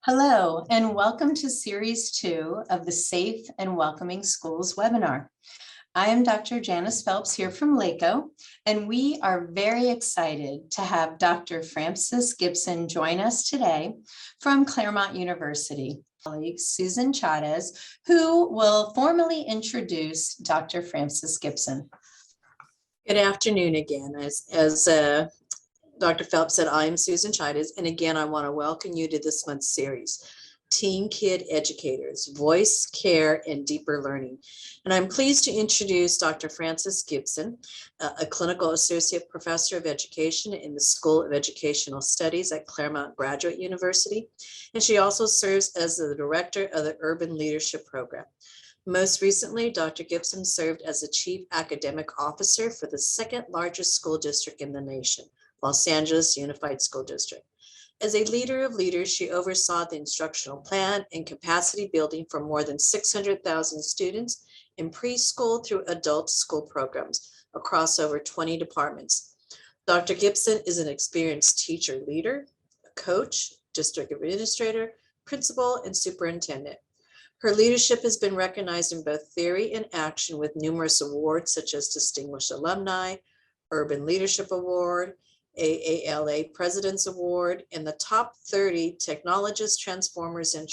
Hello, and welcome to Series 2 of the Safe and Welcoming Schools webinar. I am Dr. Janice Phelps here from LACOE, and we are very excited to have Dr. Francis Gibson join us today from Claremont University. Colleague Susan Chavez, who will formally introduce Dr. Francis Gibson. Good afternoon again. As Dr. Phelps said, I am Susan Chavez, and again, I want to welcome you to this month's series, Teen Kid Educators, Voice, Care, and Deeper Learning. And I'm pleased to introduce Dr. Francis Gibson, a clinical associate professor of education in the School of Educational Studies at Claremont Graduate University. And she also serves as the director of the Urban Leadership Program. Most recently, Dr. Gibson served as the Chief Academic Officer for the second largest school district in the nation, Los Angeles Unified School District. As a leader of leaders, she oversaw the instructional plan and capacity building for more than 600,000 students in preschool through adult school programs across over 20 departments. Dr. Gibson is an experienced teacher leader, a coach, district administrator, principal, and superintendent. Her leadership has been recognized in both theory and action with numerous awards such as Distinguished Alumni, Urban Leadership Award, AALA President's Award, and the Top 30 Technologists, Transformers, and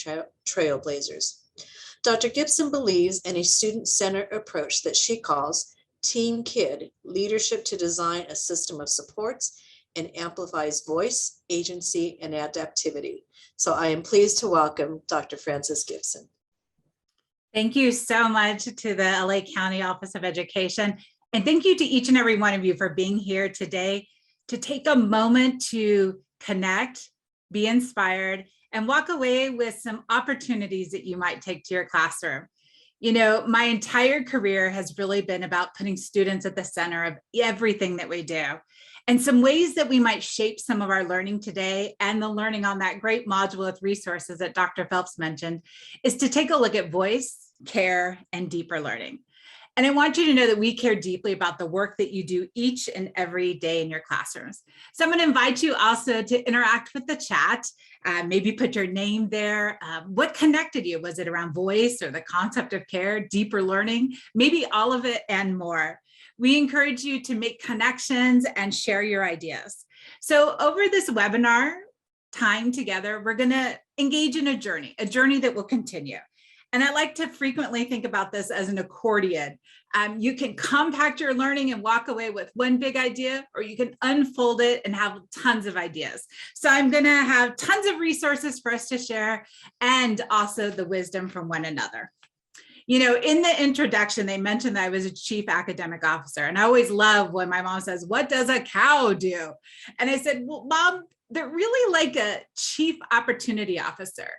Trailblazers. Dr. Gibson believes in a student-centered approach that she calls Teen Kid Leadership to design a system of supports and amplifies voice, agency, and adaptivity. So I am pleased to welcome Dr. Francis Gibson. Thank you so much to the LA County Office of Education. And thank you to each and every one of you for being here today to take a moment to connect, be inspired, and walk away with some opportunities that you might take to your classroom. You know, my entire career has really been about putting students at the center of everything that we do. And some ways that we might shape some of our learning today and the learning on that great module with resources that Dr. Phelps mentioned is to take a look at voice, care, and deeper learning. And I want you to know that we care deeply about the work that you do each and every day in your classrooms. So I'm going to invite you also to interact with the chat, maybe put your name there. What connected you? Was it around voice or the concept of care, deeper learning, maybe all of it and more? We encourage you to make connections and share your ideas. So over this webinar time together, we're going to engage in a journey that will continue. And I like to frequently think about this as an accordion. You can compact your learning and walk away with one big idea, or you can unfold it and have tons of ideas. So I'm going to have tons of resources for us to share and also the wisdom from one another. You know, in the introduction, they mentioned that I was a chief academic officer. And I always love when my mom says, "What does a cow do?" And I said, "Well, Mom, they're really like a chief opportunity officer.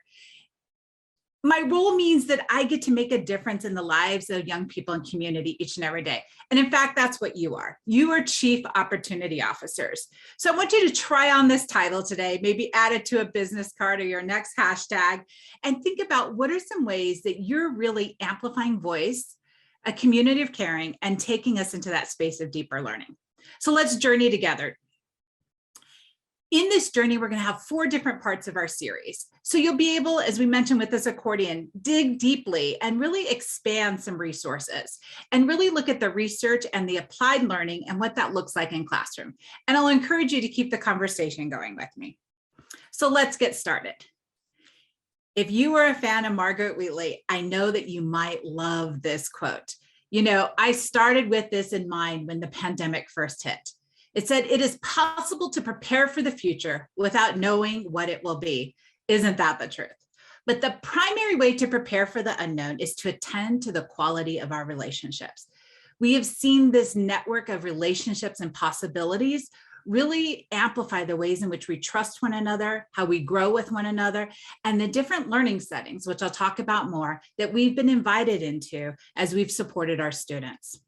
My role means that I get to make a difference in the lives of young people and community each and every day." And in fact, that's what you are. You are chief opportunity officers. So I want you to try on this title today, maybe add it to a business card or your next hashtag, and think about what are some ways that you're really amplifying voice, a community of caring, and taking us into that space of deeper learning. So let's journey together. In this journey, we're going to have 4 different parts of our series. So you'll be able, as we mentioned with this accordion, dig deeply and really expand some resources and really look at the research and the applied learning and what that looks like in classroom. And I'll encourage you to keep the conversation going with me. So let's get started. If you are a fan of Margaret Wheatley, I know that you might love this quote. You know, I started with this in mind when the pandemic first hit. It said, "It is possible to prepare for the future without knowing what it will be." Isn't that the truth? But the primary way to prepare for the unknown is to attend to the quality of our relationships. We have seen this network of relationships and possibilities really amplify the ways in which we trust one another, how we grow with one another, and the different learning settings, which I'll talk about more, that we've been invited into as we've supported our students.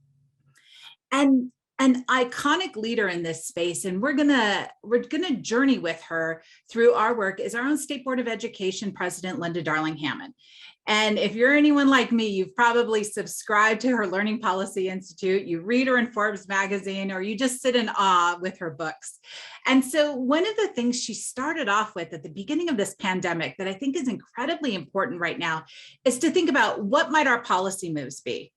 And an iconic leader in this space, and we're gonna journey with her through our work, is our own State Board of Education President, Linda Darling Hammond. And if you're anyone like me, you've probably subscribed to her Learning Policy Institute, you read her in Forbes magazine, or you just sit in awe with her books. And so one of the things she started off with at the beginning of this pandemic that I think is incredibly important right now is to think about what might our policy moves be.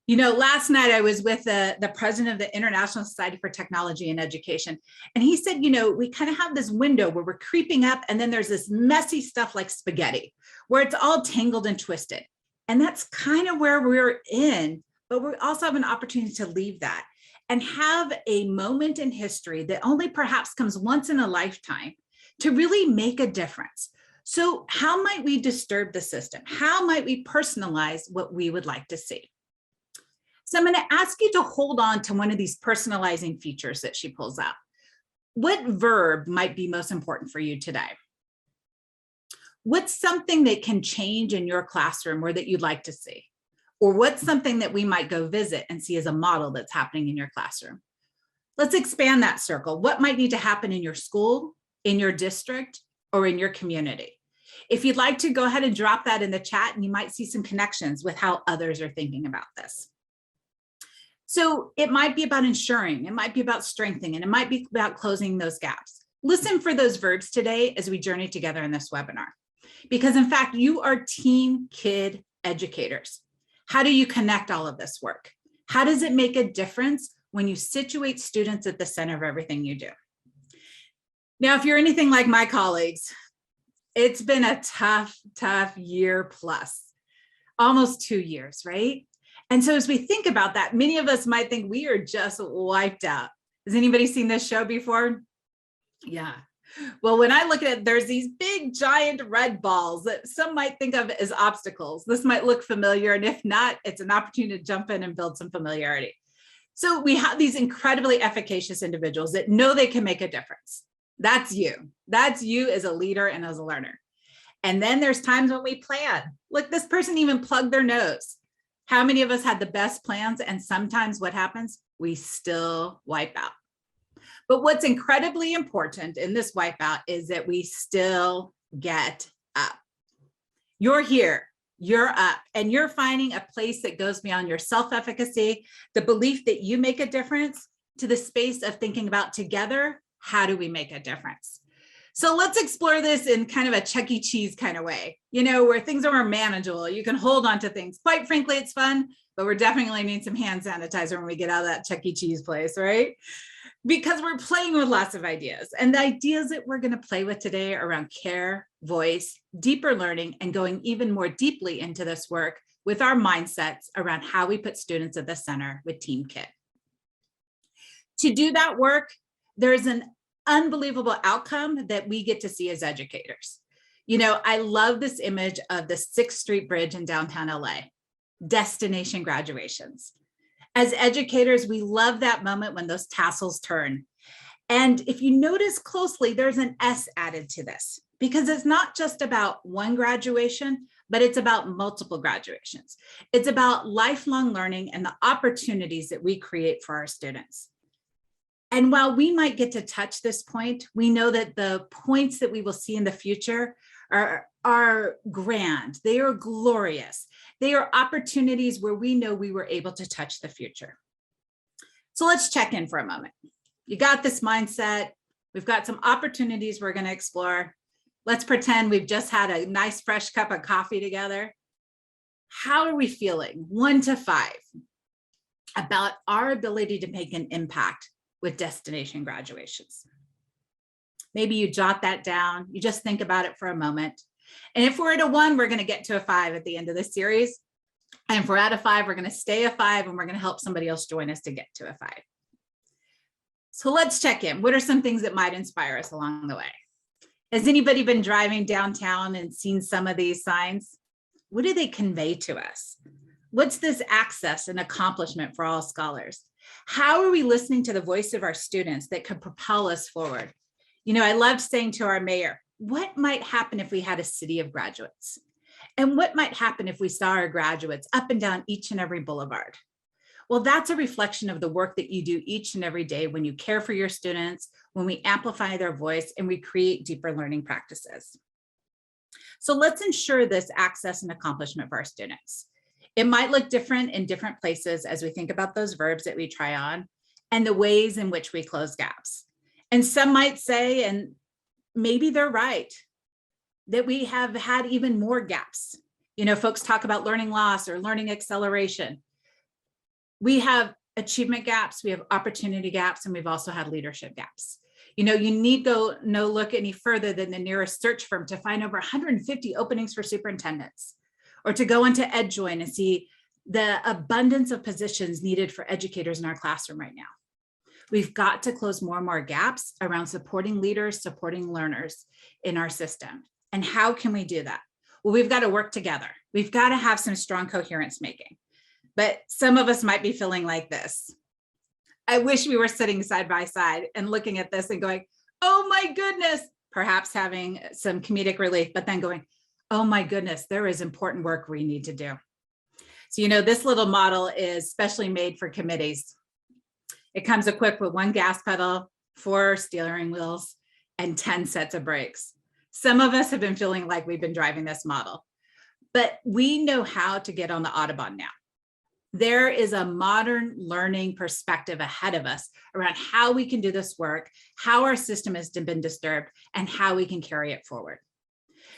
You know, last night I was with the president of the International Society for Technology and Education, and he said, you know, we kind of have this window where we're creeping up, and then there's this messy stuff like spaghetti, where it's all tangled and twisted. And that's kind of where we're in, but we also have an opportunity to leave that and have a moment in history that only perhaps comes once in a lifetime to really make a difference. So how might we disturb the system? How might we personalize what we would like to see? So I'm going to ask you to hold on to one of these personalizing features that she pulls out. What verb might be most important for you today? What's something that can change in your classroom or that you'd like to see? Or what's something that we might go visit and see as a model that's happening in your classroom? Let's expand that circle. What might need to happen in your school, in your district, or in your community? If you'd like to, go ahead and drop that in the chat, and you might see some connections with how others are thinking about this. So it might be about ensuring, it might be about strengthening, and it might be about closing those gaps. Listen for those verbs today as we journey together in this webinar. Because in fact, you are team kid educators. How do you connect all of this work? How does it make a difference when you situate students at the center of everything you do? Now, if you're anything like my colleagues, it's been a tough year plus, almost 2 years, right? And so as we think about that, many of us might think we are just wiped out. Has anybody seen this show before? Yeah. Well, when I look at it, there's these big giant red balls that some might think of as obstacles. This might look familiar, and if not, it's an opportunity to jump in and build some familiarity. So we have these incredibly efficacious individuals that know they can make a difference. That's you. That's you as a leader and as a learner. And then there's times when we plan. Look, this person even plugged their nose. How many of us had the best plans? And sometimes what happens? We still wipe out. But what's incredibly important in this wipeout is that we still get up. You're here, you're up, and you're finding a place that goes beyond your self-efficacy, the belief that you make a difference, to the space of thinking about together, how do we make a difference? So let's explore this in kind of a Chuck E. Cheese kind of way, you know, where things are more manageable. You can hold on to things. Quite frankly, it's fun, but we're definitely need some hand sanitizer when we get out of that Chuck E. Cheese place, right? Because we're playing with lots of ideas. And the ideas that we're going to play with today are around care, voice, deeper learning, and going even more deeply into this work with our mindsets around how we put students at the center with Team Kid. To do that work, there's an unbelievable outcome that we get to see as educators. You know, I love this image of the 6th Street Bridge in downtown LA, destination graduations. As educators, we love that moment when those tassels turn. And if you notice closely, there's an S added to this, because it's not just about one graduation, but it's about multiple graduations. It's about lifelong learning and the opportunities that we create for our students. And while we might get to touch this point, we know that the points that we will see in the future are grand. They are glorious. They are opportunities where we know we were able to touch the future. So let's check in for a moment. You got this mindset. We've got some opportunities we're going to explore. Let's pretend we've just had a nice fresh cup of coffee together. How are we feeling, 1 to 5, about our ability to make an impact with destination graduations? Maybe you jot that down. You just think about it for a moment. And if we're at a 1, we're going to get to a 5 at the end of this series. And if we're at a 5, we're going to stay a 5, and we're going to help somebody else join us to get to a 5. So let's check in. What are some things that might inspire us along the way? Has anybody been driving downtown and seen some of these signs? What do they convey to us? What's this access and accomplishment for all scholars? How are we listening to the voice of our students that could propel us forward? You know, I loved saying to our mayor, what might happen if we had a city of graduates? And what might happen if we saw our graduates up and down each and every boulevard? Well, that's a reflection of the work that you do each and every day when you care for your students, when we amplify their voice, and we create deeper learning practices. So let's ensure this access and accomplishment for our students. It might look different in different places as we think about those verbs that we try on and the ways in which we close gaps. And some might say, and maybe they're right, that we have had even more gaps. You know, folks talk about learning loss or learning acceleration. We have achievement gaps, we have opportunity gaps, and we've also had leadership gaps. You know, you need go no look any further than the nearest search firm to find over 150 openings for superintendents, or to go into EdJoin and see the abundance of positions needed for educators in our classroom right now. We've got to close more and more gaps around supporting leaders, supporting learners in our system. And how can we do that? Well, we've got to work together. We've got to have some strong coherence making. But some of us might be feeling like this. I wish we were sitting side by side and looking at this and going, oh my goodness, perhaps having some comedic relief, but then going, oh my goodness, there is important work we need to do. So, you know, this little model is specially made for committees. It comes equipped with 1 gas pedal, 4 steering wheels, and 10 sets of brakes. Some of us have been feeling like we've been driving this model, but we know how to get on the Autobahn now. There is a modern learning perspective ahead of us around how we can do this work, how our system has been disturbed, and how we can carry it forward.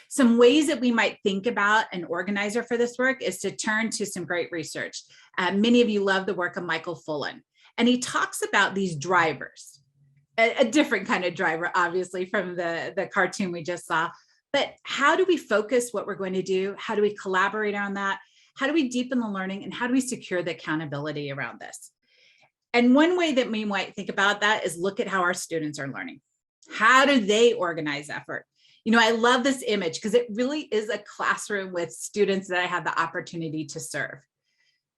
Some ways that we might think about an organizer for this work is to turn to some great research. Many of you love the work of Michael Fullen, and he talks about these drivers, a different kind of driver, obviously, from the cartoon we just saw. But how do we focus what we're going to do? How do we collaborate on that? How do we deepen the learning, and how do we secure the accountability around this? And one way that we might think about that is look at how our students are learning. How do they organize effort? You know, I love this image because it really is a classroom with students that I have the opportunity to serve.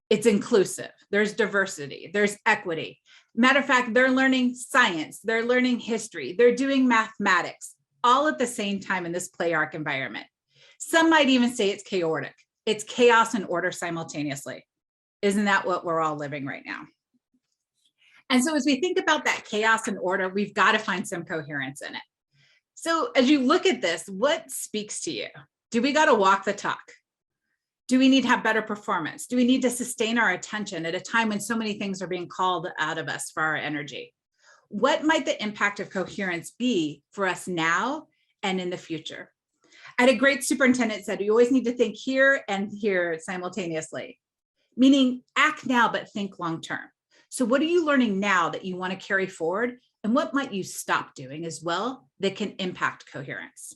It's inclusive, there's diversity, there's equity. Matter of fact, they're learning science, they're learning history, they're doing mathematics, all at the same time in this play arc environment. Some might even say it's chaotic. It's chaos and order simultaneously. Isn't that what we're all living right now? And so as we think about that chaos and order, we've got to find some coherence in it. So as you look at this, what speaks to you? Do we got to walk the talk? Do we need to have better performance? Do we need to sustain our attention at a time when so many things are being called out of us for our energy? What might the impact of coherence be for us now and in the future? I had a great superintendent said, you always need to think here and here simultaneously, meaning act now, but think long-term. So what are you learning now that you want to carry forward? And what might you stop doing as well that can impact coherence?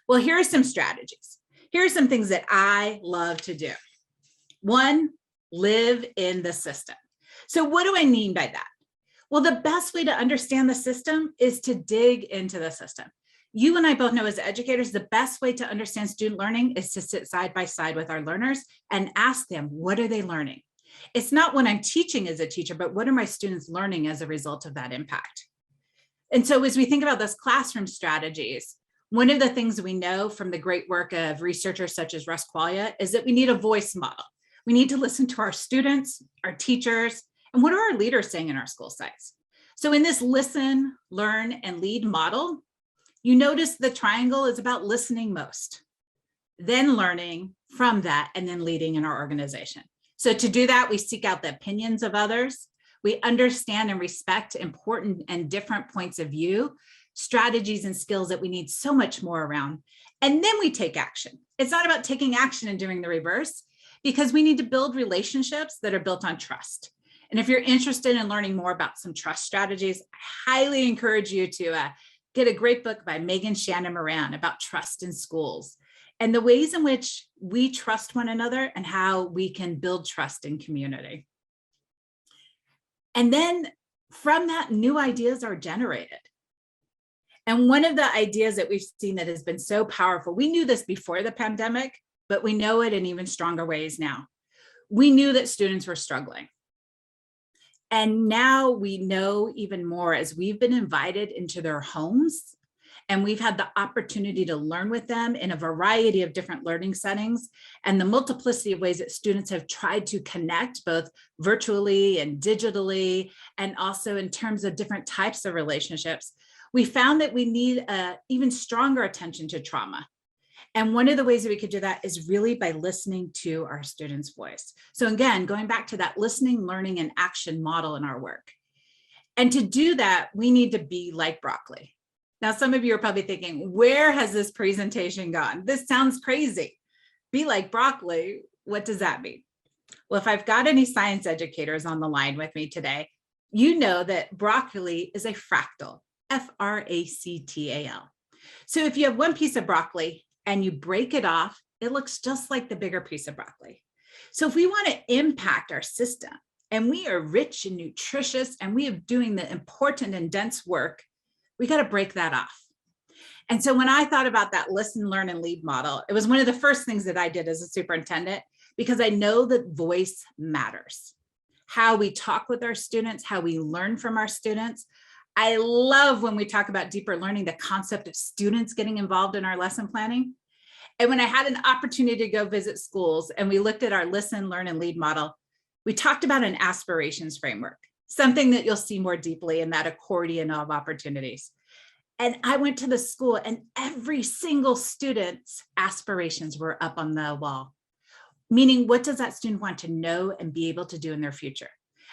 Well, here are some strategies. Here are some things that I love to do. 1, live in the system. So what do I mean by that? Well, the best way to understand the system is to dig into the system. You and I both know as educators, the best way to understand student learning is to sit side by side with our learners and ask them, what are they learning? It's not what I'm teaching as a teacher, but what are my students learning as a result of that impact? And so as we think about those classroom strategies, one of the things we know from the great work of researchers such as Russ Quaglia is that we need a voice model. We need to listen to our students, our teachers, and what are our leaders saying in our school sites? So in this listen, learn, and lead model, you notice the triangle is about listening most, then learning from that, and then leading in our organization. So to do that, we seek out the opinions of others. We understand and respect important and different points of view, strategies and skills that we need so much more around. And then we take action. It's not about taking action and doing the reverse, because we need to build relationships that are built on trust. And if you're interested in learning more about some trust strategies, I highly encourage you to get a great book by Megan Shannon Moran about trust in schools and the ways in which we trust one another and how we can build trust in community. And then from that, new ideas are generated. And one of the ideas that we've seen that has been so powerful, we knew this before the pandemic, but we know it in even stronger ways now. We knew that students were struggling. And now we know even more as we've been invited into their homes and we've had the opportunity to learn with them in a variety of different learning settings and the multiplicity of ways that students have tried to connect both virtually and digitally, and also in terms of different types of relationships. We found that we need even stronger attention to trauma. And one of the ways that we could do that is really by listening to our students' voice. So again, going back to that listening, learning, and action model in our work. And to do that, we need to be like broccoli. Now, some of you are probably thinking, where has this presentation gone? This sounds crazy. Be like broccoli, what does that mean? Well, if I've got any science educators on the line with me today, you know that broccoli is a fractal, F-R-A-C-T-A-L. So if you have one piece of broccoli and you break it off, it looks just like the bigger piece of broccoli. So if we want to impact our system, and we are rich and nutritious, and we are doing the important and dense work, we got to break that off. And so when I thought about that listen, learn, and lead model, it was one of the first things that I did as a superintendent, because I know that voice matters. How we talk with our students, how we learn from our students. I love when we talk about deeper learning, the concept of students getting involved in our lesson planning. And when I had an opportunity to go visit schools and we looked at our listen, learn, and lead model, we talked about an aspirations framework, something that you'll see more deeply in that accordion of opportunities. And I went to the school and every single student's aspirations were up on the wall. Meaning, what does that student want to know and be able to do in their future?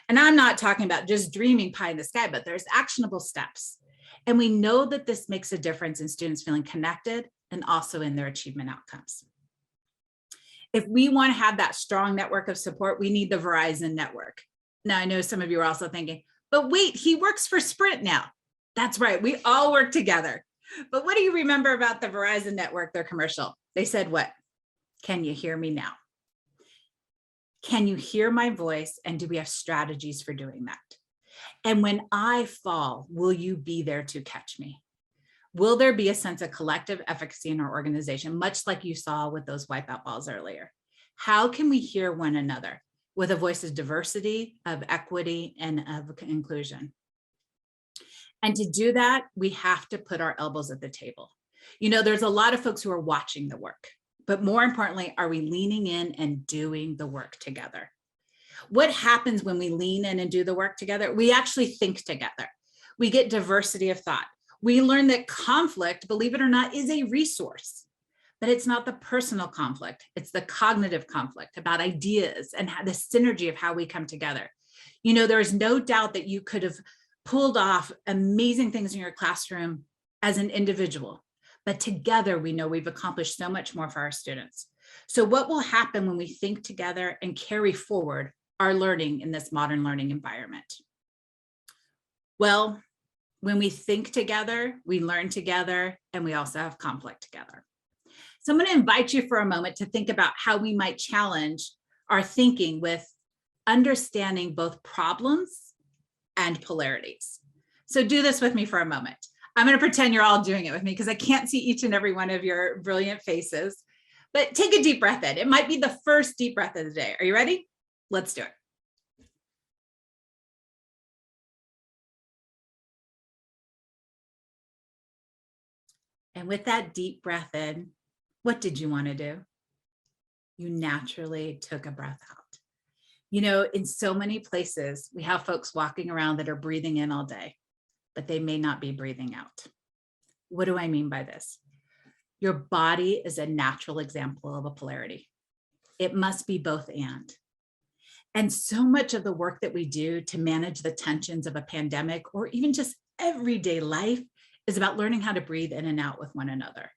And I'm not talking about just dreaming pie in the sky, but there's actionable steps. And we know that this makes a difference in students feeling connected and also in their achievement outcomes. If we want to have that strong network of support, we need the Verizon Network. Now, I know some of you are also thinking, but wait, he works for Sprint now. That's right, we all work together. But what do you remember about the Verizon Network, their commercial? They said what? Can you hear me now? Can you hear my voice? And do we have strategies for doing that? And when I fall, will you be there to catch me? Will there be a sense of collective efficacy in our organization, much like you saw with those wipeout balls earlier? How can we hear one another with a voice of diversity, of equity, and of inclusion? And to do that, we have to put our elbows at the table. You know, there's a lot of folks who are watching the work, but more importantly, are we leaning in and doing the work together? What happens when we lean in and do the work together? We actually think together. We get diversity of thought. We learn that conflict, believe it or not, is a resource, but it's not the personal conflict. It's the cognitive conflict about ideas and the synergy of how we come together. You know, there is no doubt that you could have pulled off amazing things in your classroom as an individual, but together we know we've accomplished so much more for our students. So what will happen when we think together and carry forward our learning in this modern learning environment? Well, when we think together, we learn together, and we also have conflict together. So I'm going to invite you for a moment to think about how we might challenge our thinking with understanding both problems and polarities. So do this with me for a moment. I'm going to pretend you're all doing it with me because I can't see each and every one of your brilliant faces, but take a deep breath in. It might be the first deep breath of the day. Are you ready? Let's do it. And with that deep breath in, what did you want to do? You naturally took a breath out. You know, in so many places, we have folks walking around that are breathing in all day, but they may not be breathing out. What do I mean by this? Your body is a natural example of a polarity. It must be both and. And so much of the work that we do to manage the tensions of a pandemic or even just everyday life is about learning how to breathe in and out with one another.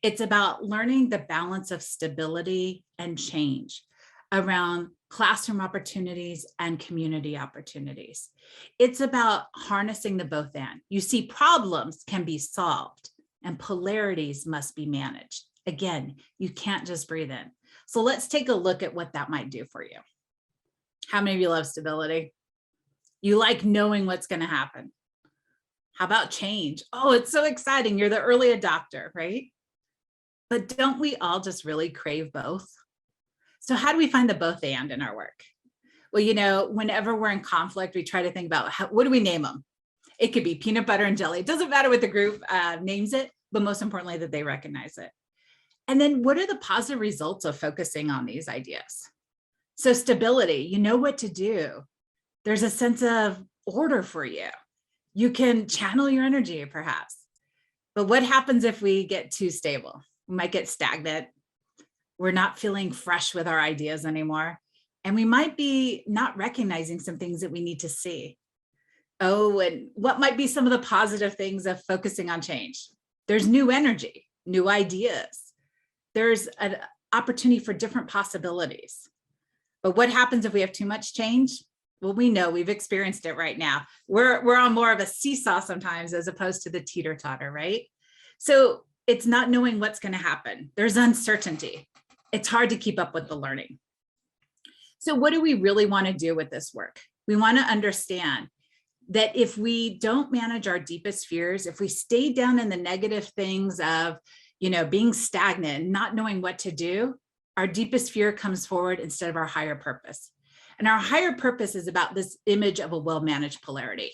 It's about learning the balance of stability and change around classroom opportunities and community opportunities. It's about harnessing the both and. You see, problems can be solved and polarities must be managed. Again, you can't just breathe in. So let's take a look at what that might do for you. How many of you love stability? You like knowing what's going to happen. How about change? Oh, it's so exciting. You're the early adopter, right? But don't we all just really crave both? So how do we find the both and in our work? Well, you know, whenever we're in conflict, we try to think about what do we name them? It could be peanut butter and jelly. It doesn't matter what the group names it, but most importantly, that they recognize it. And then what are the positive results of focusing on these ideas? So stability, you know what to do. There's a sense of order for you. You can channel your energy perhaps. But what happens if we get too stable? We might get stagnant. We're not feeling fresh with our ideas anymore. And we might be not recognizing some things that we need to see. Oh, and what might be some of the positive things of focusing on change? There's new energy, new ideas. There's an opportunity for different possibilities. But what happens if we have too much change? Well, we know, we've experienced it right now. We're on more of a seesaw sometimes as opposed to the teeter-totter, right? So it's not knowing what's going to happen. There's uncertainty. It's hard to keep up with the learning. So what do we really want to do with this work? We want to understand that if we don't manage our deepest fears, if we stay down in the negative things of, being stagnant, not knowing what to do, our deepest fear comes forward instead of our higher purpose. And our higher purpose is about this image of a well-managed polarity.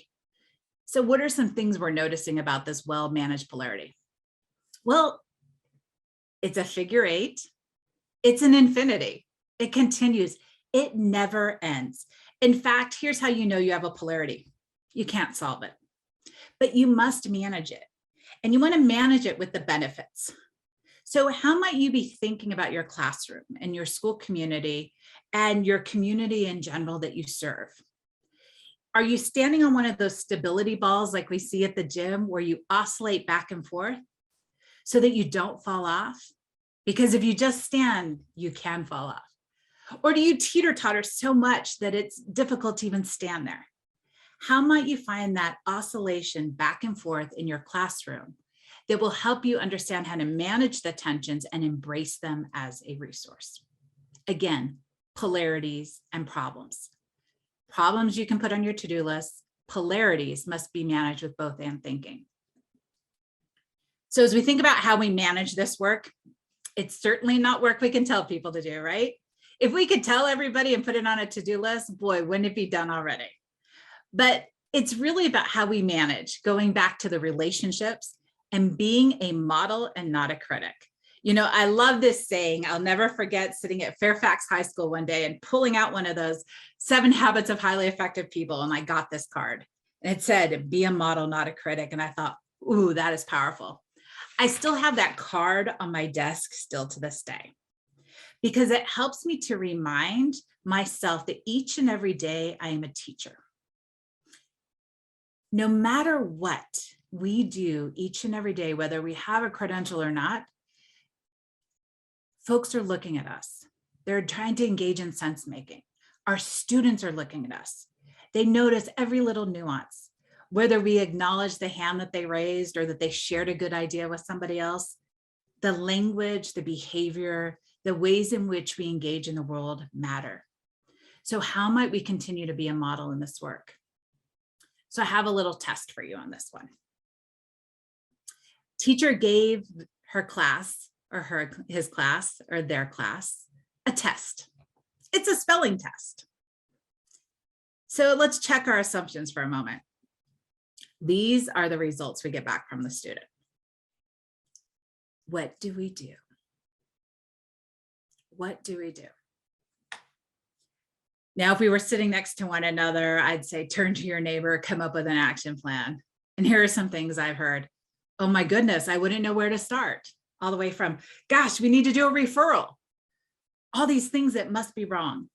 So what are some things we're noticing about this well-managed polarity? Well, it's a figure 8. It's an infinity. It continues. It never ends. In fact, here's how you know you have a polarity. You can't solve it, but you must manage it. And you want to manage it with the benefits. So how might you be thinking about your classroom and your school community and your community in general that you serve? Are you standing on one of those stability balls like we see at the gym where you oscillate back and forth so that you don't fall off? Because if you just stand, you can fall off. Or do you teeter-totter so much that it's difficult to even stand there? How might you find that oscillation back and forth in your classroom that will help you understand how to manage the tensions and embrace them as a resource? Again, polarities and problems. Problems you can put on your to-do list. Polarities must be managed with both and thinking. So as we think about how we manage this work, it's certainly not work we can tell people to do, right? If we could tell everybody and put it on a to-do list, boy, wouldn't it be done already? But it's really about how we manage, going back to the relationships and being a model and not a critic. I love this saying. I'll never forget sitting at Fairfax High School one day and pulling out one of those 7 habits of highly effective people. And I got this card and it said, be a model, not a critic. And I thought, ooh, that is powerful. I still have that card on my desk still to this day, because it helps me to remind myself that each and every day I am a teacher. No matter what we do each and every day, whether we have a credential or not, folks are looking at us. They're trying to engage in sense making. Our students are looking at us. They notice every little nuance, whether we acknowledge the hand that they raised or that they shared a good idea with somebody else. The language, the behavior, the ways in which we engage in the world matter. So how might we continue to be a model in this work? So I have a little test for you on this one. Teacher gave her class or his class or their class a test. It's a spelling test. So let's check our assumptions for a moment. These are the results we get back from the student. What do we do? What do we do? Now, if we were sitting next to one another, I'd say, turn to your neighbor, come up with an action plan. And here are some things I've heard. Oh my goodness, I wouldn't know where to start. All the way from, gosh, we need to do a referral. All these things that must be wrong.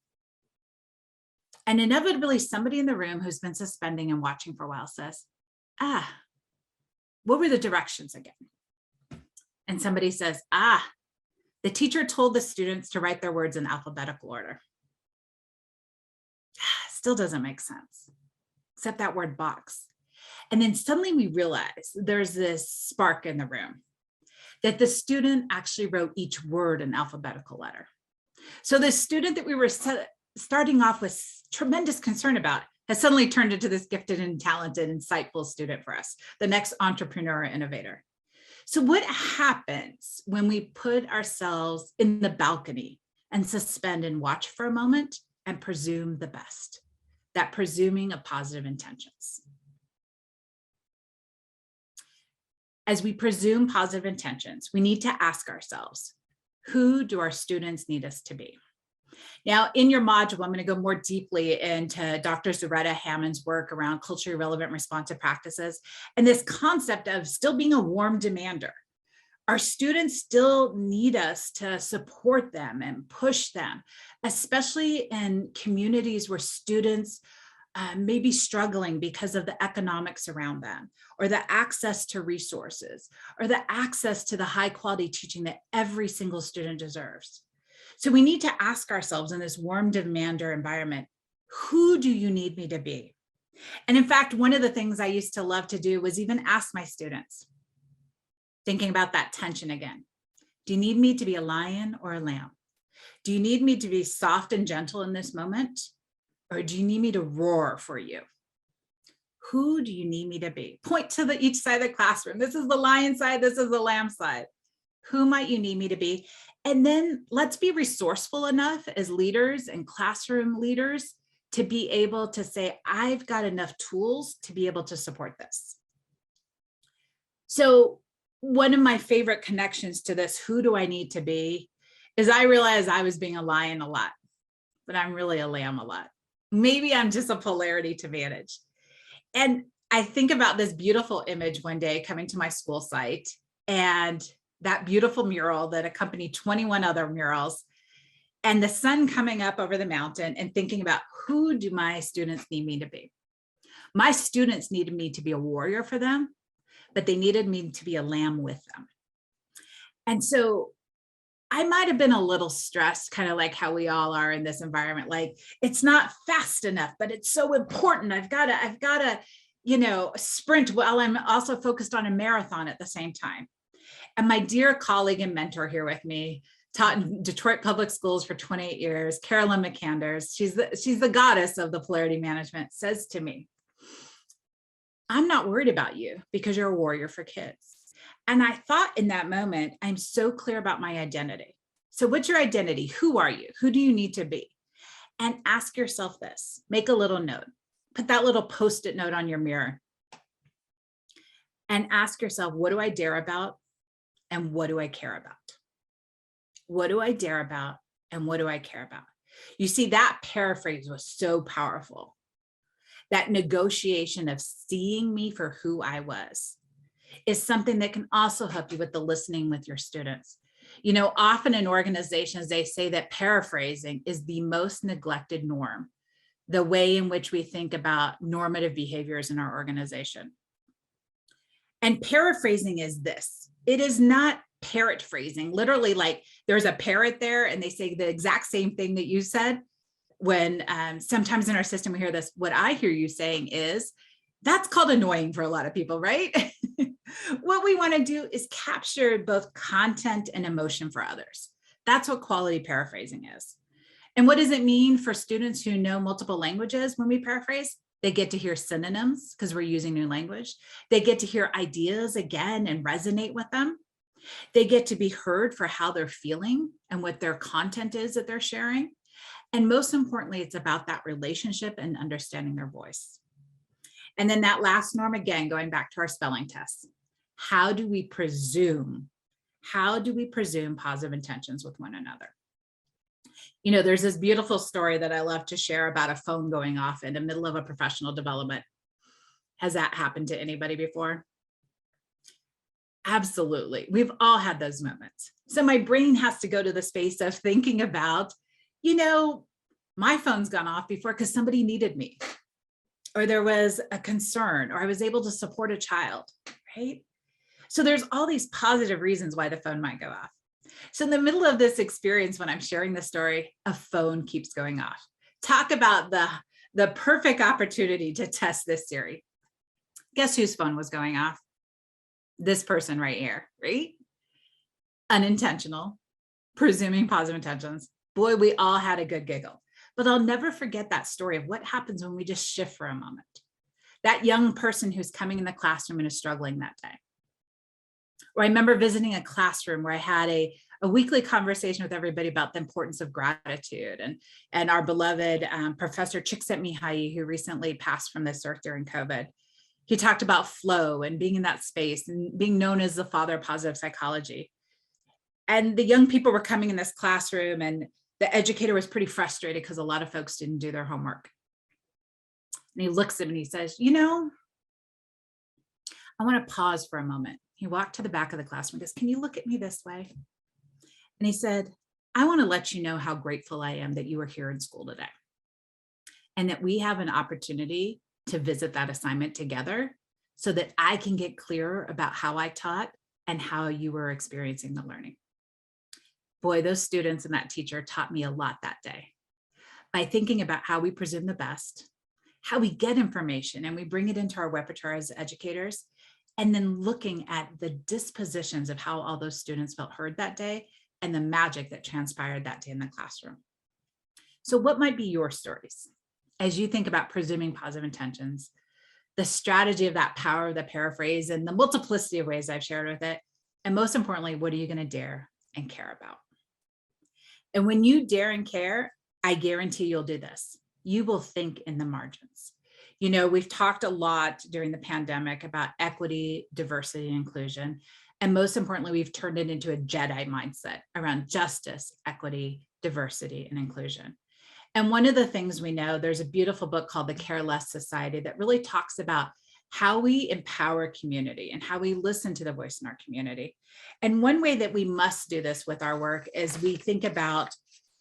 And inevitably, somebody in the room who's been suspending and watching for a while says, what were the directions again? And somebody says, the teacher told the students to write their words in alphabetical order. Still doesn't make sense, except that word box. And then suddenly we realize there's this spark in the room that the student actually wrote each word in alphabetical letter. So the student that we were starting off with tremendous concern about has suddenly turned into this gifted and talented, insightful student for us, the next entrepreneur or innovator. So what happens when we put ourselves in the balcony and suspend and watch for a moment and presume the best? That presuming of positive intentions. As we presume positive intentions, we need to ask ourselves, who do our students need us to be? Now, in your module, I'm going to go more deeply into Dr. Zaretta Hammond's work around culturally relevant responsive practices and this concept of still being a warm demander. Our students still need us to support them and push them, especially in communities where students may be struggling because of the economics around them, or the access to resources, or the access to the high quality teaching that every single student deserves. So we need to ask ourselves in this warm demander environment, who do you need me to be? And in fact, one of the things I used to love to do was even ask my students, thinking about that tension again. Do you need me to be a lion or a lamb? Do you need me to be soft and gentle in this moment? Or do you need me to roar for you? Who do you need me to be? Point to each side of the classroom. This is the lion side, this is the lamb side. Who might you need me to be? And then let's be resourceful enough as leaders and classroom leaders to be able to say, I've got enough tools to be able to support this. So one of my favorite connections to this, who do I need to be, is I realized I was being a lion a lot, but I'm really a lamb a lot. Maybe I'm just a polarity to manage. And I think about this beautiful image one day coming to my school site, and that beautiful mural that accompanied 21 other murals, and the sun coming up over the mountain, and thinking about, who do my students need me to be? My students needed me to be a warrior for them, but they needed me to be a lamb with them. And so I might have been a little stressed, kind of like how we all are in this environment. Like, it's not fast enough, but it's so important. I've got to, sprint while I'm also focused on a marathon at the same time. And my dear colleague and mentor here with me, taught in Detroit Public Schools for 28 years, Carolyn McCanders, she's the goddess of the polarity management, says to me, I'm not worried about you because you're a warrior for kids. And I thought in that moment, I'm so clear about my identity. So what's your identity? Who are you? Who do you need to be? And ask yourself this, make a little note, put that little Post-it note on your mirror, and ask yourself, what do I dare about? And what do I care about? What do I dare about? And what do I care about? You see, that paraphrase was so powerful. That negotiation of seeing me for who I was is something that can also help you with the listening with your students. Often in organizations, they say that paraphrasing is the most neglected norm, the way in which we think about normative behaviors in our organization. And paraphrasing is this. It is not parrot phrasing, literally like there's a parrot there and they say the exact same thing that you said. When sometimes in our system we hear this, what I hear you saying is, that's called annoying for a lot of people, right? What we want to do is capture both content and emotion for others. That's what quality paraphrasing is. And what does it mean for students who know multiple languages when we paraphrase? They get to hear synonyms because we're using new language. They get to hear ideas again and resonate with them. They get to be heard for how they're feeling and what their content is that they're sharing. And most importantly, it's about that relationship and understanding their voice. And then that last norm, again, going back to our spelling tests. How do we presume positive intentions with one another? There's this beautiful story that I love to share about a phone going off in the middle of a professional development. Has that happened to anybody before? Absolutely. We've all had those moments. So my brain has to go to the space of thinking about, my phone's gone off before because somebody needed me, or there was a concern, or I was able to support a child, right? So there's all these positive reasons why the phone might go off. So in the middle of this experience, when I'm sharing the story, a phone keeps going off. Talk about the perfect opportunity to test this theory. Guess whose phone was going off? This person right here, right? Unintentional, presuming positive intentions. Boy, we all had a good giggle. But I'll never forget that story of what happens when we just shift for a moment. That young person who's coming in the classroom and is struggling that day. Or I remember visiting a classroom where I had a weekly conversation with everybody about the importance of gratitude. And our beloved Professor Csikszentmihalyi, who recently passed from this earth during COVID, he talked about flow and being in that space and being known as the father of positive psychology. And the young people were coming in this classroom, and the educator was pretty frustrated because a lot of folks didn't do their homework. And he looks at him and he says, I want to pause for a moment. He walked to the back of the classroom and goes, "Can you look at me this way?" And he said, "I want to let you know how grateful I am that you are here in school today and that we have an opportunity to visit that assignment together so that I can get clearer about how I taught and how you were experiencing the learning." Boy, those students and that teacher taught me a lot that day by thinking about how we presume the best, how we get information and we bring it into our repertoire as educators, and then looking at the dispositions of how all those students felt heard that day and the magic that transpired that day in the classroom. So what might be your stories as you think about presuming positive intentions, the strategy of that power of the paraphrase and the multiplicity of ways I've shared with it, and most importantly, what are you going to dare and care about? And when you dare and care, I guarantee you'll do this. You will think in the margins. You know, we've talked a lot during the pandemic about equity, diversity, and inclusion. And most importantly, we've turned it into a Jedi mindset around justice, equity, diversity, and inclusion. And one of the things we know, there's a beautiful book called The Care Less Society that really talks about how we empower community and how we listen to the voice in our community. And one way that we must do this with our work is we think about,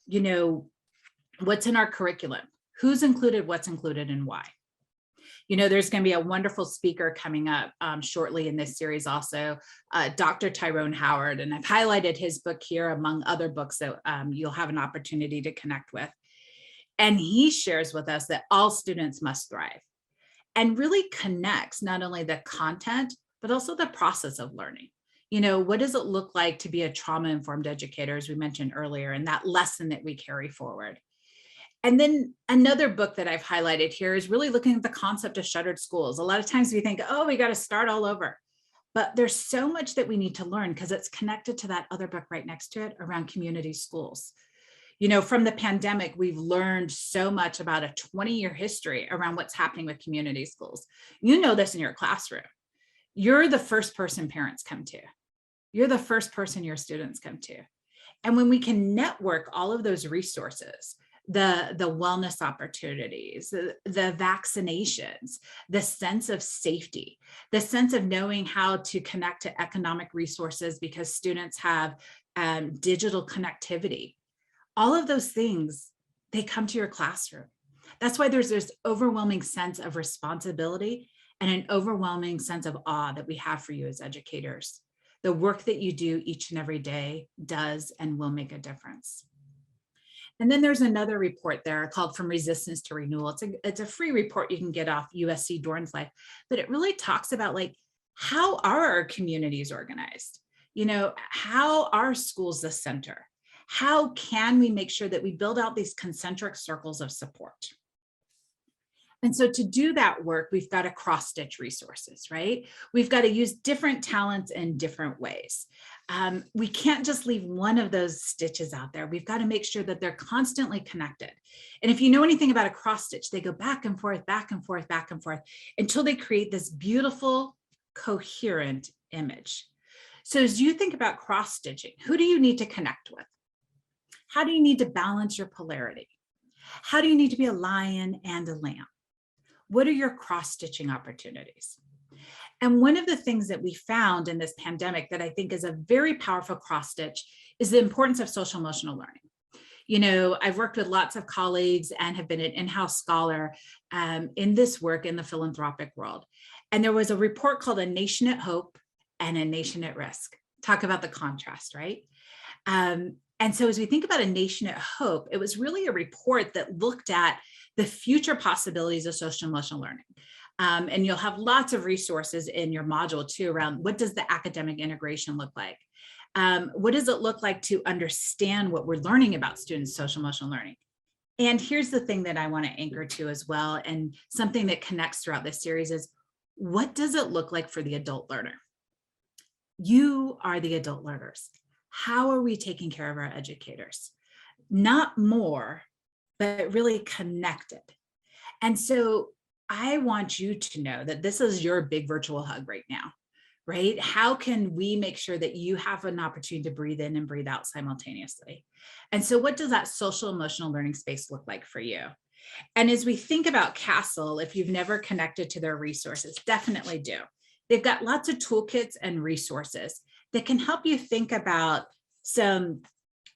you know, what's in our curriculum, who's included, what's included, and why. You know, there's going to be a wonderful speaker coming up shortly in this series also, Dr. Tyrone Howard, and I've highlighted his book here among other books that you'll have an opportunity to connect with. And he shares with us that all students must thrive and really connects not only the content, but also the process of learning. You know, what does it look like to be a trauma-informed educator, as we mentioned earlier, and that lesson that we carry forward? And then another book that I've highlighted here is really looking at the concept of shuttered schools. A lot of times we think, oh, we got to start all over. But there's so much that we need to learn because it's connected to that other book right next to it around community schools. You know, from the pandemic, we've learned so much about a 20-year history around what's happening with community schools. You know this in your classroom. You're the first person parents come to. You're the first person your students come to. And when we can network all of those resources, the wellness opportunities, the vaccinations, the sense of safety, the sense of knowing how to connect to economic resources because students have digital connectivity, all of those things, they come to your classroom. That's why there's this overwhelming sense of responsibility and an overwhelming sense of awe that we have for you as educators. The work that you do each and every day does and will make a difference. And then there's another report there called From Resistance to Renewal. It's a free report you can get off USC Dorn's Life, but it really talks about like, how are our communities organized? You know, how are schools the center? How can we make sure that we build out these concentric circles of support? And so to do that work, we've got to cross-stitch resources, right? We've got to use different talents in different ways. We can't just leave one of those stitches out there. We've got to make sure that they're constantly connected. And if you know anything about a cross-stitch, they go back and forth, back and forth, back and forth, until they create this beautiful, coherent image. So as you think about cross-stitching, who do you need to connect with? How do you need to balance your polarity? How do you need to be a lion and a lamb? What are your cross-stitching opportunities? And one of the things that we found in this pandemic that I think is a very powerful cross-stitch is the importance of social emotional learning. You know, I've worked with lots of colleagues and have been an in-house scholar in this work in the philanthropic world. And there was a report called A Nation at Hope and A Nation at Risk. Talk about the contrast, right? And so as we think about A Nation at Hope, it was really a report that looked at the future possibilities of social emotional learning. And you'll have lots of resources in your module too around what does the academic integration look like? What does it look like to understand what we're learning about students' social emotional learning? And here's the thing that I want to anchor to as well, and something that connects throughout this series is, what does it look like for the adult learner? You are the adult learners. How are we taking care of our educators? Not more, but really connected. And so I want you to know that this is your big virtual hug right now, right? How can we make sure that you have an opportunity to breathe in and breathe out simultaneously? And so what does that social emotional learning space look like for you? And as we think about CASEL, if you've never connected to their resources, definitely do. They've got lots of toolkits and resources that can help you think about some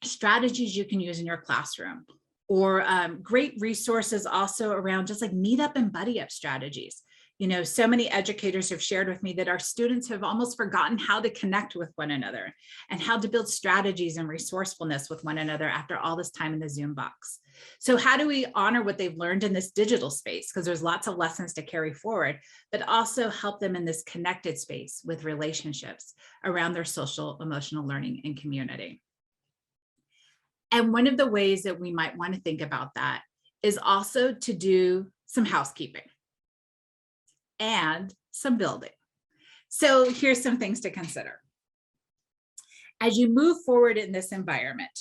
strategies you can use in your classroom, or great resources also around just like meet up and buddy up strategies. You know, so many educators have shared with me that our students have almost forgotten how to connect with one another and how to build strategies and resourcefulness with one another after all this time in the Zoom box. So how do we honor what they've learned in this digital space? Because there's lots of lessons to carry forward, but also help them in this connected space with relationships around their social, emotional learning and community. And one of the ways that we might want to think about that is also to do some housekeeping and some building. So here's some things to consider. As you move forward in this environment,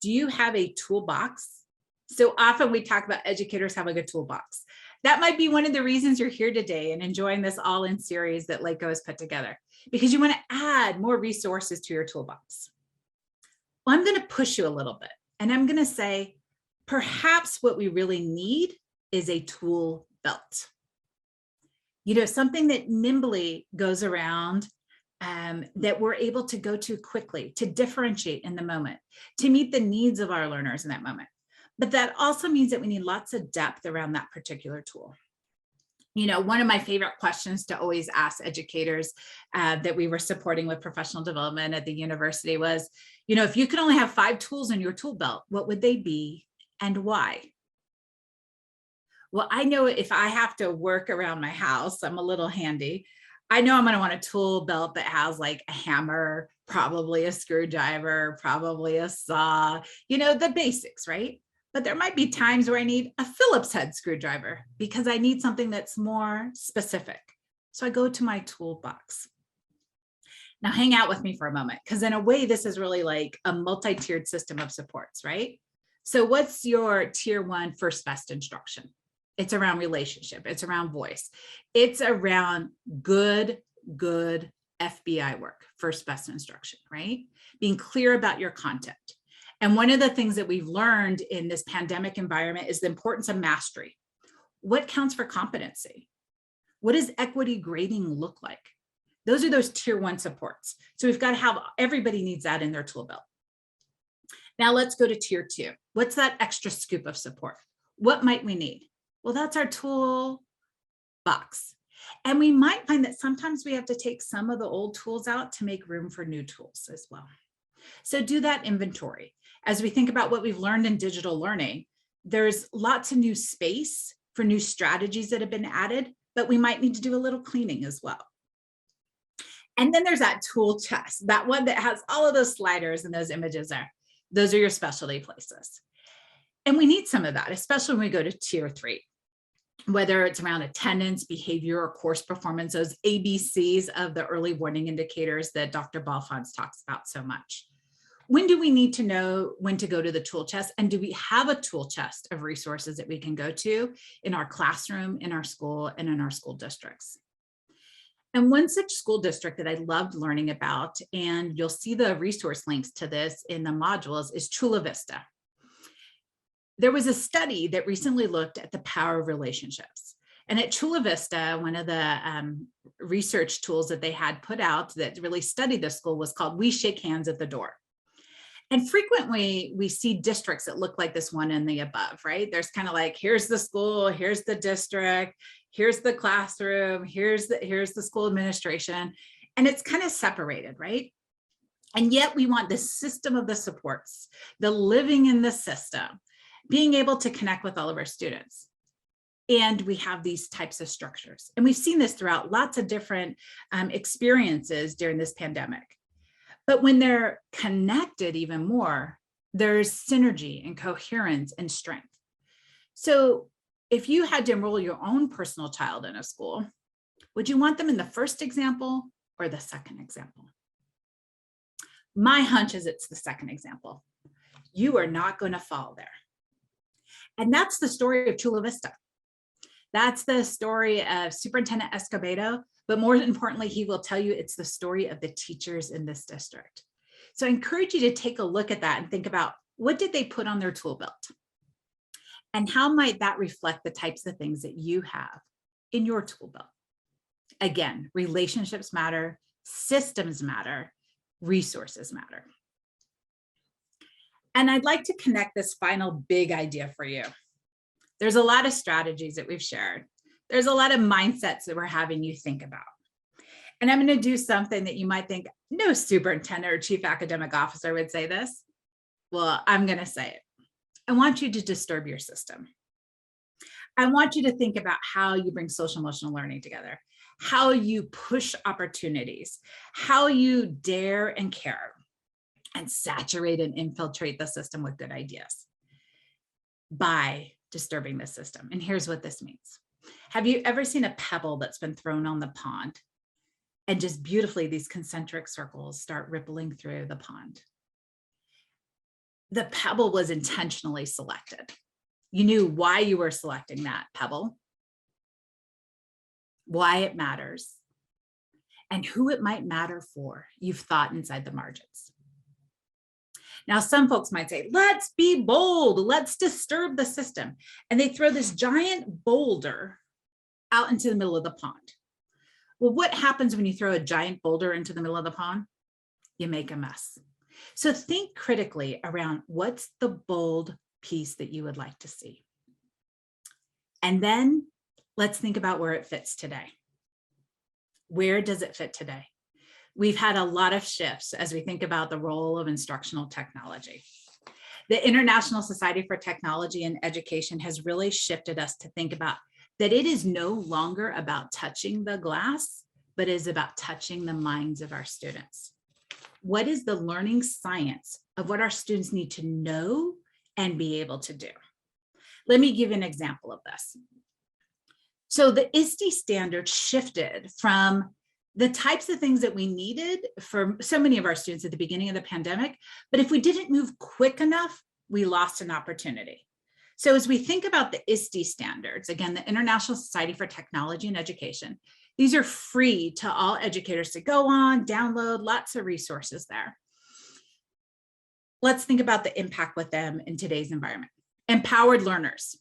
do you have a toolbox? So often we talk about educators having a toolbox. That might be one of the reasons you're here today and enjoying this all-in series that LACOE has put together, because you want to add more resources to your toolbox. Well, I'm going to push you a little bit, and I'm going to say, perhaps what we really need is a tool belt. You know, something that nimbly goes around, that we're able to go to quickly, to differentiate in the moment, to meet the needs of our learners in that moment. But that also means that we need lots of depth around that particular tool. You know, one of my favorite questions to always ask educators that we were supporting with professional development at the university was, you know, if you could only have 5 tools in your tool belt, what would they be and why? Well, I know if I have to work around my house, I'm a little handy. I know I'm going to want a tool belt that has like a hammer, probably a screwdriver, probably a saw, you know, the basics, right? But there might be times where I need a Phillips head screwdriver because I need something that's more specific. So I go to my toolbox. Now hang out with me for a moment, because in a way, this is really like a multi-tiered system of supports, right? So what's your tier 1 first best instruction? It's around relationship. It's around voice. It's around good FBI work, first best instruction, right? Being clear about your content. And one of the things that we've learned in this pandemic environment is the importance of mastery. What counts for competency? What does equity grading look like? Those are those tier 1 supports. So we've got to have, everybody needs that in their tool belt. Now let's go to tier 2. What's that extra scoop of support? What might we need? Well, that's our tool box. And we might find that sometimes we have to take some of the old tools out to make room for new tools as well. So do that inventory. As we think about what we've learned in digital learning, there's lots of new space for new strategies that have been added, but we might need to do a little cleaning as well. And then there's that tool chest, that one that has all of those sliders and those images there. Those are your specialty places. And we need some of that, especially when we go to tier 3. Whether it's around attendance, behavior, or course performance, those ABCs of the early warning indicators that Dr. Balfons talks about so much. When do we need to know when to go to the tool chest? And do we have a tool chest of resources that we can go to in our classroom, in our school, and in our school districts? And one such school district that I loved learning about, and you'll see the resource links to this in the modules, is Chula Vista. There was a study that recently looked at the power of relationships. And at Chula Vista, one of the research tools that they had put out that really studied the school was called We Shake Hands at the Door. And frequently we see districts that look like this one in the above, right? There's kind of like, here's the school, here's the district, here's the classroom, here's the school administration. And it's kind of separated, right? And yet we want the system of the supports, the living in the system, being able to connect with all of our students. And we have these types of structures. And we've seen this throughout lots of different experiences during this pandemic. But when they're connected even more, there's synergy and coherence and strength. So if you had to enroll your own personal child in a school, would you want them in the first example or the second example? My hunch is it's the second example. You are not going to fall there. And that's the story of Chula Vista. That's the story of Superintendent Escobedo, but more importantly, he will tell you it's the story of the teachers in this district. So I encourage you to take a look at that and think about, what did they put on their tool belt? And how might that reflect the types of things that you have in your tool belt? Again, relationships matter, systems matter, resources matter. And I'd like to connect this final big idea for you. There's a lot of strategies that we've shared. There's a lot of mindsets that we're having you think about. And I'm going to do something that you might think, no superintendent or chief academic officer would say this. Well, I'm going to say it. I want you to disturb your system. I want you to think about how you bring social emotional learning together, how you push opportunities, how you dare and care, and saturate and infiltrate the system with good ideas by disturbing the system. And here's what this means. Have you ever seen a pebble that's been thrown on the pond and just beautifully these concentric circles start rippling through the pond? The pebble was intentionally selected. You knew why you were selecting that pebble, why it matters, and who it might matter for. You've thought inside the margins. Now, some folks might say, let's be bold, let's disturb the system. And they throw this giant boulder out into the middle of the pond. Well, what happens when you throw a giant boulder into the middle of the pond? You make a mess. So think critically around what's the bold piece that you would like to see. And then let's think about where it fits today. Where does it fit today? We've had a lot of shifts as we think about the role of instructional technology. The International Society for Technology and Education has really shifted us to think about that it is no longer about touching the glass, but is about touching the minds of our students. What is the learning science of what our students need to know and be able to do? Let me give you an example of this. So the ISTE standards shifted from the types of things that we needed for so many of our students at the beginning of the pandemic, but if we didn't move quick enough, we lost an opportunity. So as we think about the ISTE standards, again, the International Society for Technology and Education, these are free to all educators to go on, download, lots of resources there. Let's think about the impact with them in today's environment. Empowered learners.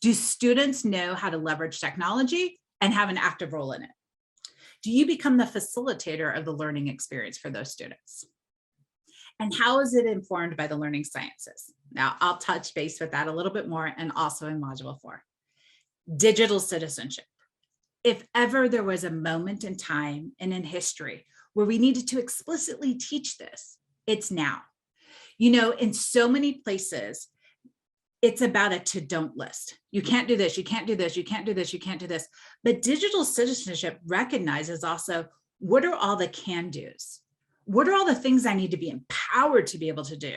Do students know how to leverage technology and have an active role in it? Do you become the facilitator of the learning experience for those students? And how is it informed by the learning sciences? Now, I'll touch base with that a little bit more and also in module 4. Digital citizenship. If ever there was a moment in time and in history where we needed to explicitly teach this, it's now. You know, in so many places, it's about a to-don't list. You can't do this, you can't do this, you can't do this, you can't do this. But digital citizenship recognizes also, what are all the can-dos? What are all the things I need to be empowered to be able to do?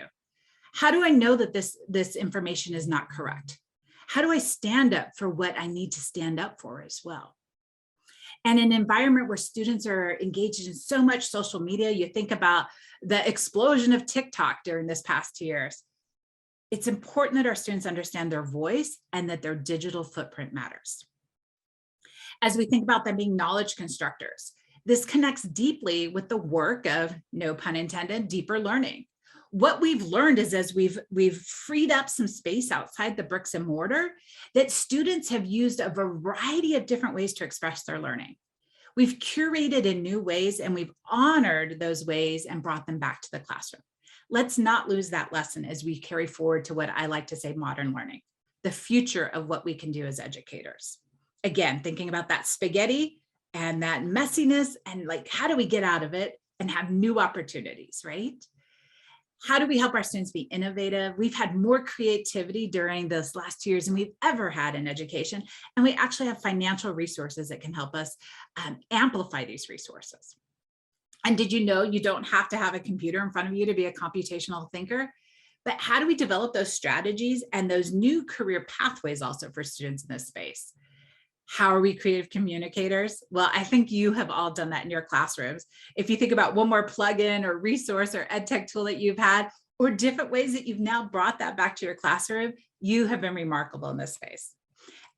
How do I know that this information is not correct? How do I stand up for what I need to stand up for as well? And an environment where students are engaged in so much social media, you think about the explosion of TikTok during this past 2 years. It's important that our students understand their voice and that their digital footprint matters. As we think about them being knowledge constructors, this connects deeply with the work of, no pun intended, deeper learning. What we've learned is as we've freed up some space outside the bricks and mortar, that students have used a variety of different ways to express their learning. We've curated in new ways and we've honored those ways and brought them back to the classroom. Let's not lose that lesson as we carry forward to what I like to say modern learning, the future of what we can do as educators. Again, thinking about that spaghetti and that messiness and like, how do we get out of it and have new opportunities, right? How do we help our students be innovative? We've had more creativity during this last 2 years than we've ever had in education. And we actually have financial resources that can help us amplify these resources. And did you know you don't have to have a computer in front of you to be a computational thinker? But how do we develop those strategies and those new career pathways also for students in this space? How are we creative communicators? Well, I think you have all done that in your classrooms. If you think about one more plugin or resource or ed tech tool that you've had, or different ways that you've now brought that back to your classroom, you have been remarkable in this space.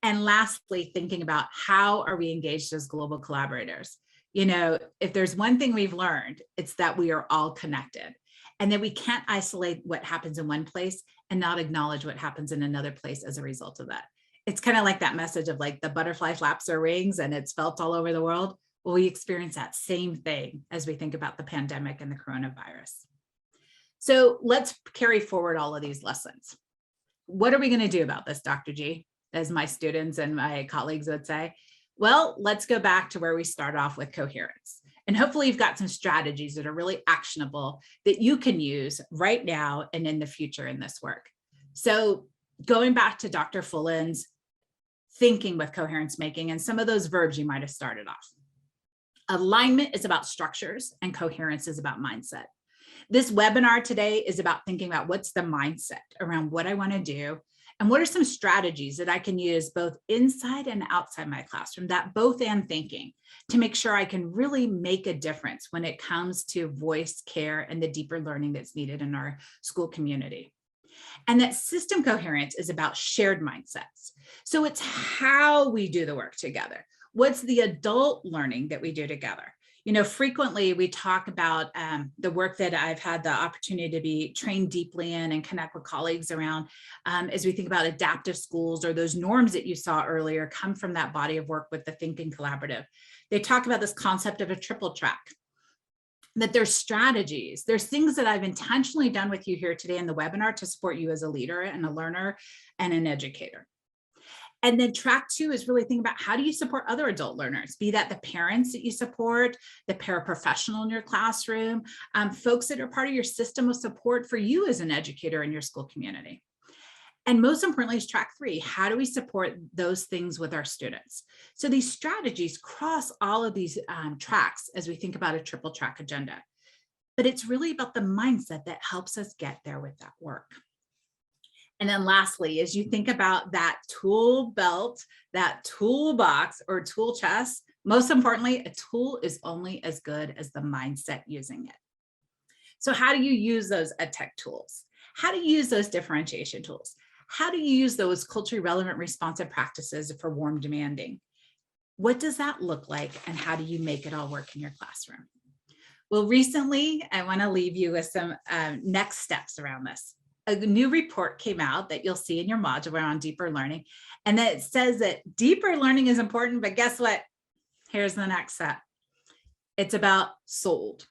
And lastly, thinking about how are we engaged as global collaborators? You know, if there's one thing we've learned, it's that we are all connected and that we can't isolate what happens in one place and not acknowledge what happens in another place as a result of that. It's kind of like that message of like the butterfly flaps her wings and it's felt all over the world. Well, we experience that same thing as we think about the pandemic and the coronavirus. So let's carry forward all of these lessons. What are we going to do about this, Dr. G, as my students and my colleagues would say? Well, let's go back to where we start off with coherence. And hopefully you've got some strategies that are really actionable that you can use right now and in the future in this work. So going back to Dr. Fullen's thinking with coherence making and some of those verbs you might have started off. Alignment is about structures and coherence is about mindset. This webinar today is about thinking about what's the mindset around what I want to do and what are some strategies that I can use both inside and outside my classroom, that both and thinking, to make sure I can really make a difference when it comes to voice, care, and the deeper learning that's needed in our school community. And that system coherence is about shared mindsets. So it's how we do the work together. What's the adult learning that we do together? You know, frequently we talk about the work that I've had the opportunity to be trained deeply in and connect with colleagues around as we think about adaptive schools, or those norms that you saw earlier come from that body of work with the Thinking Collaborative. They talk about this concept of a triple track, that there's strategies, there's things that I've intentionally done with you here today in the webinar to support you as a leader and a learner and an educator. And then track 2 is really thinking about how do you support other adult learners, be that the parents that you support, the paraprofessional in your classroom, folks that are part of your system of support for you as an educator in your school community. And most importantly is track 3, how do we support those things with our students? So these strategies cross all of these tracks as we think about a triple track agenda. But it's really about the mindset that helps us get there with that work. And then lastly, as you think about that tool belt, that toolbox or tool chest, most importantly, a tool is only as good as the mindset using it. So how do you use those EdTech tools? How do you use those differentiation tools? How do you use those culturally relevant responsive practices for warm demanding? What does that look like and how do you make it all work in your classroom? Well, recently, I want to leave you with some next steps around this. A new report came out that you'll see in your module around deeper learning, and that it says that deeper learning is important, but guess what? Here's the next step. It's about sold.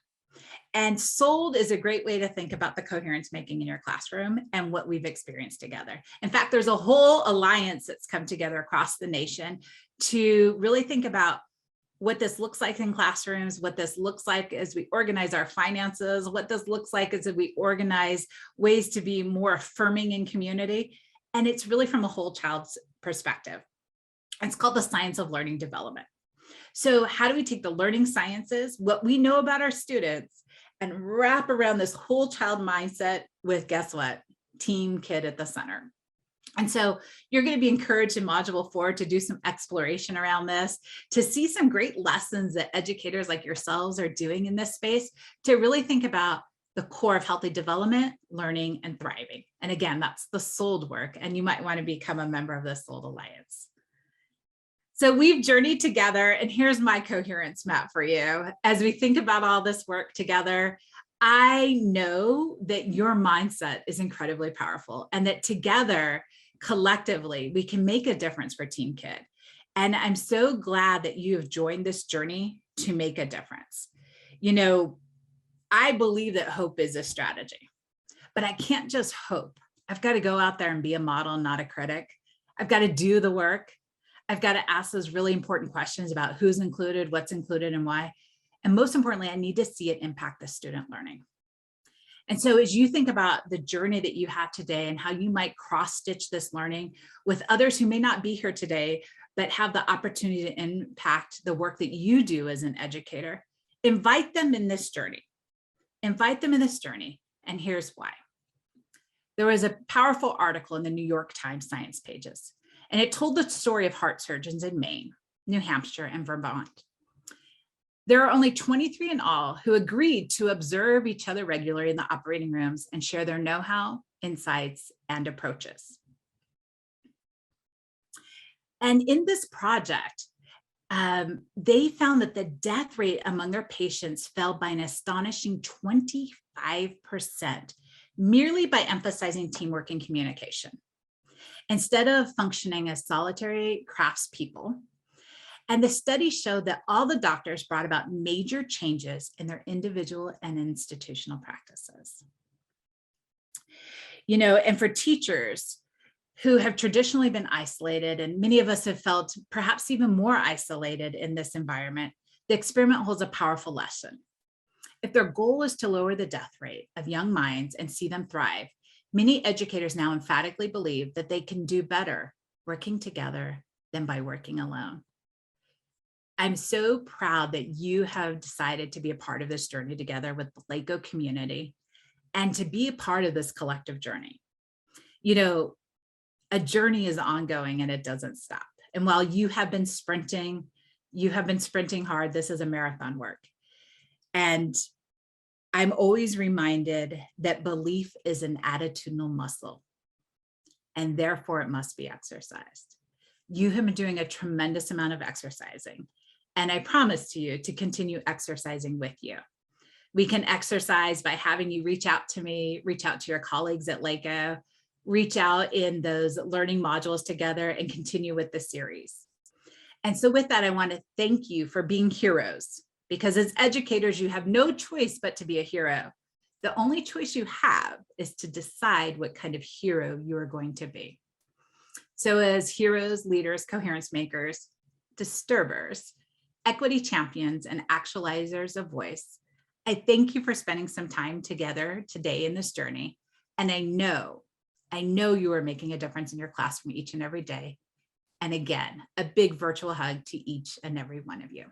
And sold is a great way to think about the coherence making in your classroom and what we've experienced together. In fact, there's a whole alliance that's come together across the nation to really think about what this looks like in classrooms, what this looks like as we organize our finances, what this looks like as we organize ways to be more affirming in community. And it's really from a whole child's perspective. It's called the science of learning development. So how do we take the learning sciences, what we know about our students, and wrap around this whole child mindset with, guess what, Team Kid at the center. And so you're going to be encouraged in Module 4 to do some exploration around this, to see some great lessons that educators like yourselves are doing in this space, to really think about the core of healthy development, learning, and thriving. And again, that's the SOLD work, and you might want to become a member of the SOLD Alliance. So we've journeyed together, and here's my coherence map for you. As we think about all this work together, I know that your mindset is incredibly powerful, and that together, collectively, we can make a difference for Team Kid. And I'm so glad that you have joined this journey to make a difference. You know, I believe that hope is a strategy, but I can't just hope. I've got to go out there and be a model, not a critic. I've got to do the work. I've got to ask those really important questions about who's included, what's included, and why. And most importantly, I need to see it impact the student learning. And so as you think about the journey that you have today and how you might cross-stitch this learning with others who may not be here today, but have the opportunity to impact the work that you do as an educator, invite them in this journey. Invite them in this journey, and here's why. There was a powerful article in the New York Times Science pages, and it told the story of heart surgeons in Maine, New Hampshire, and Vermont. There are only 23 in all who agreed to observe each other regularly in the operating rooms and share their know-how, insights, and approaches. And in this project, they found that the death rate among their patients fell by an astonishing 25%, merely by emphasizing teamwork and communication, instead of functioning as solitary craftspeople. And the study showed that all the doctors brought about major changes in their individual and institutional practices. You know, and for teachers who have traditionally been isolated, and many of us have felt perhaps even more isolated in this environment, the experiment holds a powerful lesson. If their goal is to lower the death rate of young minds and see them thrive, many educators now emphatically believe that they can do better working together than by working alone. I'm so proud that you have decided to be a part of this journey together with the LACOE community and to be a part of this collective journey. You know, a journey is ongoing and it doesn't stop. And while you have been sprinting hard, this is a marathon work. And I'm always reminded that belief is an attitudinal muscle, and therefore it must be exercised. You have been doing a tremendous amount of exercising, and I promise to you to continue exercising with you. We can exercise by having you reach out to me, reach out to your colleagues at LACOE, reach out in those learning modules together, and continue with the series. And so with that, I want to thank you for being heroes, because as educators, you have no choice but to be a hero. The only choice you have is to decide what kind of hero you are going to be. So as heroes, leaders, coherence makers, disturbers, equity champions, and actualizers of voice, I thank you for spending some time together today in this journey. And I know you are making a difference in your classroom each and every day. And again, a big virtual hug to each and every one of you.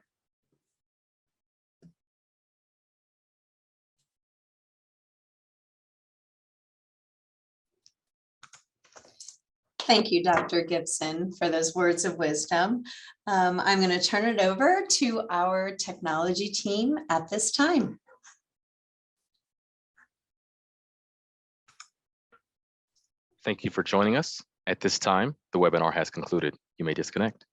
Thank you, Dr. Gibson, for those words of wisdom. I'm going to turn it over to our technology team at this time. Thank you for joining us. At this time, the webinar has concluded. You may disconnect.